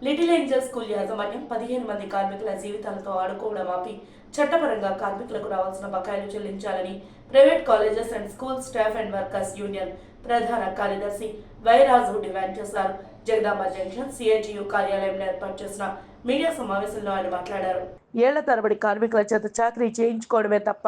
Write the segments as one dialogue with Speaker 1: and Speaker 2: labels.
Speaker 1: Little Angel school యాజమాన్యం 15 మంది కార్మికుల జీవితాలతో ఆడుకోవడం ఆపి చట్టపరంగా కార్మికులకు రావాల్సిన బకాయిలు చెల్లించాలని private colleges and school staff and workers union ప్రధాన కార్యదర్శి వైరాజు డిమాండ్ చేశారు. జగదాంబ జంక్షన్ సిఐటియు కార్యాలయంలో ఏర్పాటు చేసిన మీడియా సమావేశంలో ఆయన మాట్లాడారు. ఏళ్ల తరబడి కార్మికుల చేత చాకరీ చేయించుకోవడమే తప్ప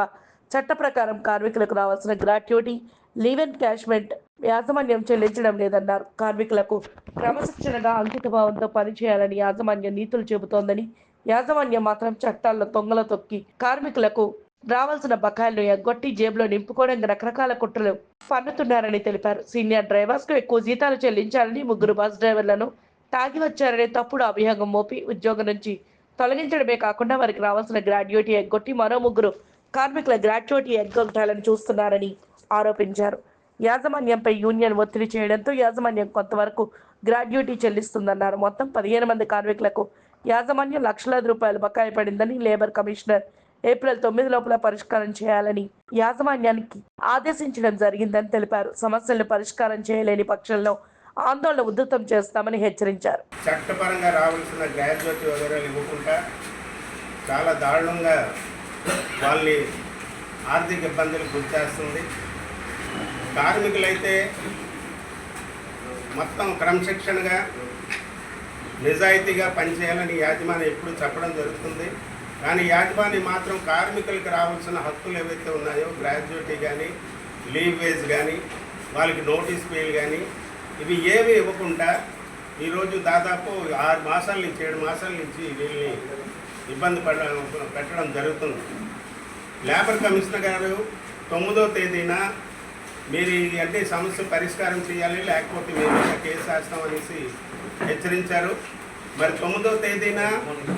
Speaker 1: చట్ట ప్రకారం కార్మికులకు రావాల్సిన గ్రాట్యుటీ, లీవ్ ఎన్కాష్మెంట్ యాజమాన్యం చెల్లించడం లేదన్నారు. కార్మికులకు క్రమశిక్షణగా అంకితభావంతో పనిచేయాలని యాజమాన్యం నీతులు చెబుతోందని, యాజమాన్యం మాత్రం చట్టాల్లో తొంగల తొక్కి కార్మికులకు రావాల్సిన బకాయిలను ఎగ్గొట్టి జేబులో నింపుకోవడానికి రకరకాల కుట్రలు పన్నుతున్నారని తెలిపారు. సీనియర్ డ్రైవర్స్ కు ఎక్కువ జీతాలు చెల్లించాలని, 3 బస్ డ్రైవర్లను తాగి వచ్చారనే తప్పుడు అభియోగం మోపి ఉద్యోగం నుంచి తొలగించడమే కాకుండా వారికి రావాల్సిన గ్రాడ్యుటీ ఎగ్గొట్టి మరో 3 కార్మికుల గ్రాట్యుటీ ఎగ్గొట్టాలని చూస్తున్నారని ఆరోపించారు. యాజమాన్యంపై యూనియన్ ఒత్తిడి చేయడంతో యాజమాన్యం కొంతవరకు గ్రాడ్యుటీ చెల్లిస్తుందన్నారు. మొత్తం 15 మంది కార్మికులకు యాజమాన్యం లక్షలాది రూపాయలు బకాయి పడిందని లేబర్ కమిషనర్ ఏప్రిల్ 9 లోపల పరిష్కారం చేయాలని యాజమాన్యానికి ఆదేశించడం జరిగిందని తెలిపారు. సమస్యలను పరిష్కారం చేయలేని పక్షంలో ఆందోళన ఉధృతం చేస్తామని హెచ్చరించారు.
Speaker 2: చట్టపరంగా రావాల్సిన గ్రాడ్యుటీ వగైరాలు ఇవ్వకుండా చాలా దారుణంగా వాళ్ళని ఆర్థిక ఇబ్బందులకు గురిచేస్తుంది. కార్మికులైతే మొత్తం క్రమశిక్షణగా నిజాయితీగా పనిచేయాలని యాజమాన్యం ఎప్పుడు చెప్పడం జరుగుతుంది. కానీ యాజమాన్యం మాత్రం కార్మికులకు రావాల్సిన హక్కులు ఏవైతే ఉన్నాయో గ్రాడ్యుటీ కానీ, లీవ్ వేజ్ కానీ, వాళ్ళకి నోటీస్ పేలు కానీ ఇవి ఏమీ ఇవ్వకుండా ఈరోజు దాదాపు 6 మాసాల నుంచి 7 మాసాల నుంచి వీళ్ళని ఇబ్బంది పెట్టడం జరుగుతుంది. లేబర్ కమిషనర్ గారు 9వ తేదీన మీరు అంటే సమస్య పరిష్కారం చేయాలి, లేకపోతే మేము కేసు వేస్తామనేసి హెచ్చరించారు. మరి 9వ తేదీన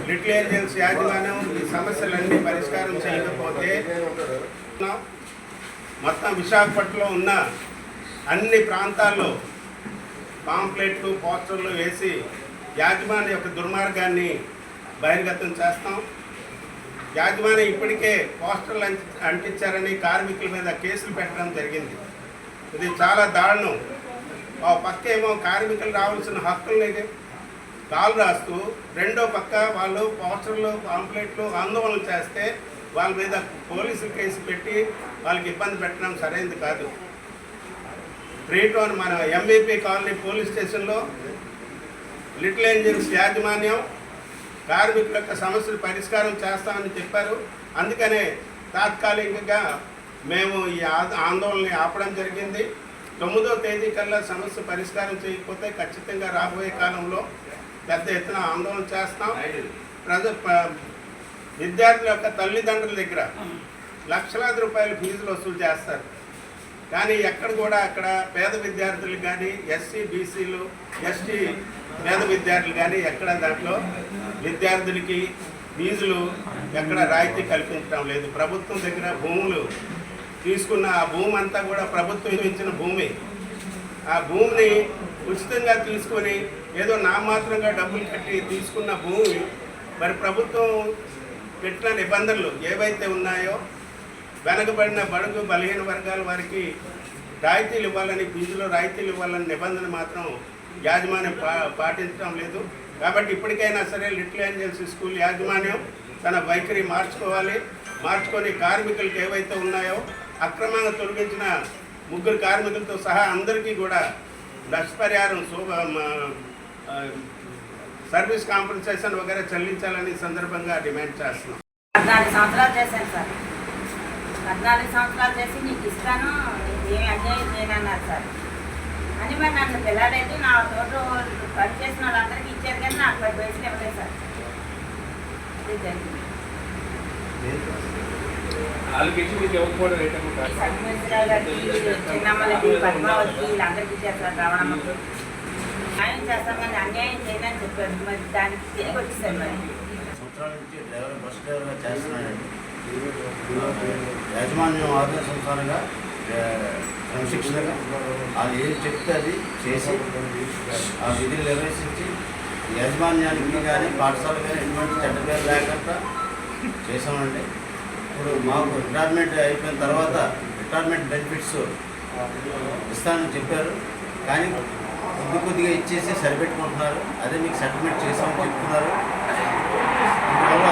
Speaker 2: లిటిల్ ఏంజల్స్ యాజమాన్యం ఈ సమస్యలన్నీ పరిష్కారం చేయకపోతే మొత్తం విశాఖపట్నంలో ఉన్న అన్ని ప్రాంతాల్లో పాంప్లెట్లు, పోస్టర్లు వేసి యాజమాన్యం యొక్క దుర్మార్గాన్ని బహిర్గతం చేస్తాం. యాజమాన్యం ఇప్పటికే పోస్టర్లు అంటించారని కార్మికుల మీద కేసులు పెట్టడం జరిగింది. ఇది చాలా దారుణం. ఒక పక్క ఏమో కార్మికులు రావాల్సిన హక్కుల్ని కాలు రాస్తూ, రెండో పక్క వాళ్ళు పోస్టర్లు, పాంప్లెట్లు ఆందోళన చేస్తే వాళ్ళ మీద పోలీసులు కేసు పెట్టి వాళ్ళకి ఇబ్బంది పెట్టడం సరైనది కాదు. 3 మన ఎంబీపీ కాలనీ పోలీస్ స్టేషన్లో లిటిల్ ఏంజల్స్ యాజమాన్యం కార్మికుల యొక్క సమస్యలు పరిష్కారం చేస్తామని చెప్పారు. అందుకనే తాత్కాలికంగా మేము ఈ ఆందోళనని ఆపడం జరిగింది. 9వ తేదీ కల్లా సమస్య పరిష్కారం చేయకపోతే ఖచ్చితంగా రాబోయే కాలంలో పెద్ద ఎత్తున ఆందోళన చేస్తాం. విద్యార్థుల యొక్క తల్లిదండ్రుల దగ్గర లక్షలాది రూపాయలు ఫీజులు వసూలు చేస్తారు. కానీ ఎక్కడ కూడా అక్కడ పేద విద్యార్థులు కానీ, ఎస్సీ, బీసీలు, ఎస్టీ పేద విద్యార్థులు కానీ ఎక్కడ దాంట్లో విద్యార్థులకి ఫీజులు ఎక్కడ రాయితీ కల్పించడం లేదు. ప్రభుత్వం దగ్గర భూములు తీసుకున్న ఆ భూమి అంతా కూడా ప్రభుత్వం ఇచ్చిన భూమి. ఆ భూమిని ఉచితంగా తీసుకొని ఏదో నామాత్రంగా డబ్బులు కట్టి తీసుకున్న భూమి మరి ప్రభుత్వం పెట్టిన నిబంధనలు ఏవైతే ఉన్నాయో వెనకబడిన బడుగు బలహీన వర్గాల వారికి రాయితీలు ఇవ్వాలని, ఫీజులో రాయితీలు ఇవ్వాలని నిబంధన మాత్రం యాజమాన్యం పాటించడం లేదు. కాబట్టి ఇప్పటికైనా సరే లిటిల్ ఏంజల్స్ స్కూల్ యాజమాన్యం తన వైఖరి మార్చుకొని కార్మికులకు ఏవైతే ఉన్నాయో అక్రమంగా తొలగించిన 3 కార్మికులతో సహా అందరికీ కూడా నష్టపరిహారం, సర్వీస్ కాంపెన్సేషన్ వగైరా చెల్లించాలని సందర్భంగా డిమాండ్ చేస్తున్నాం.
Speaker 3: 14 సంవత్సరాలు చేశాను సార్. 14 సంవత్సరాలు చేసి నీకు ఇస్తాను, ఏమి అన్యాయం చేయనన్నారు సార్. అని మరి నన్ను పిల్లలైతే నా తోట పని చేసిన వాళ్ళందరికీ ఇచ్చారు కానీ నాకు 10 పైసలు ఇవ్వలేదు సార్. అది జరిగింది. చిన్నమ్మలకి, పద్మావతికి వీళ్ళందరికీ ఇచ్చారు సార్. రావణమ్మకి న్యాయం చేస్తాం కానీ అన్యాయం చేయదని చెప్పారు. మరి దానికి తిరిగి వచ్చేసారు. మరి
Speaker 4: సంవత్సరాల నుంచి బస్ డ్రైవర్గా చేస్తున్నానండి. యాజమాన్యం ఆదేశానుసారంగా క్రమశిక్షణగా వాళ్ళు ఏం చెప్తే అది చేసి ఆ విధులు నిర్వహించి యాజమాన్యానికి కానీ పాఠశాల కానీ ఎటువంటి చెడ్డ పేరు లేకుండా చేసామండి. ఇప్పుడు మాకు రిటైర్మెంట్ అయిపోయిన తర్వాత రిటైర్మెంట్ బెనిఫిట్స్ ఇస్తానని చెప్పారు. కానీ కొద్దిగా ఇచ్చేసి సరిపెట్టుకుంటున్నారు. అదే మీకు సెటిల్మెంట్ చేసామని చెప్తున్నారు. అందువల్ల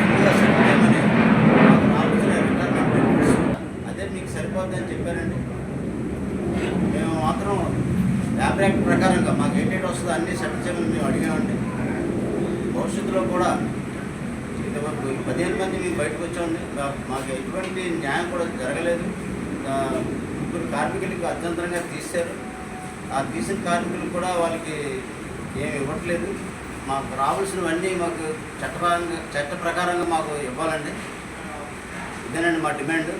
Speaker 4: ఫుల్గా సెటిల్ చేయమని మాకు రావాల్సిన రిటైర్మెంట్ బెనిఫిట్స్ అదే మీకు సరిపోద్దని చెప్పారండి. మేము మాత్రం ల్యాబ్ యాక్ట్ ప్రకారంగా మాకు ఏంటంటే వస్తుందో అన్నీ సెటిల్ చేయమని మేము అడిగామండి. భవిష్యత్తులో కూడా 15 మంది మేము బయటకు వచ్చామండి. మాకు ఎటువంటి న్యాయం కూడా జరగలేదు. ముగ్గురు కార్మికులకు అర్ధంతరంగా తీశారు. ఆ తీసిన కార్మికులు కూడా వాళ్ళకి ఏమి ఇవ్వట్లేదు. మాకు రావాల్సినవన్నీ మాకు చట్ట ప్రకారంగా మాకు ఇవ్వాలండి. ఇదేనండి మా డిమాండ్.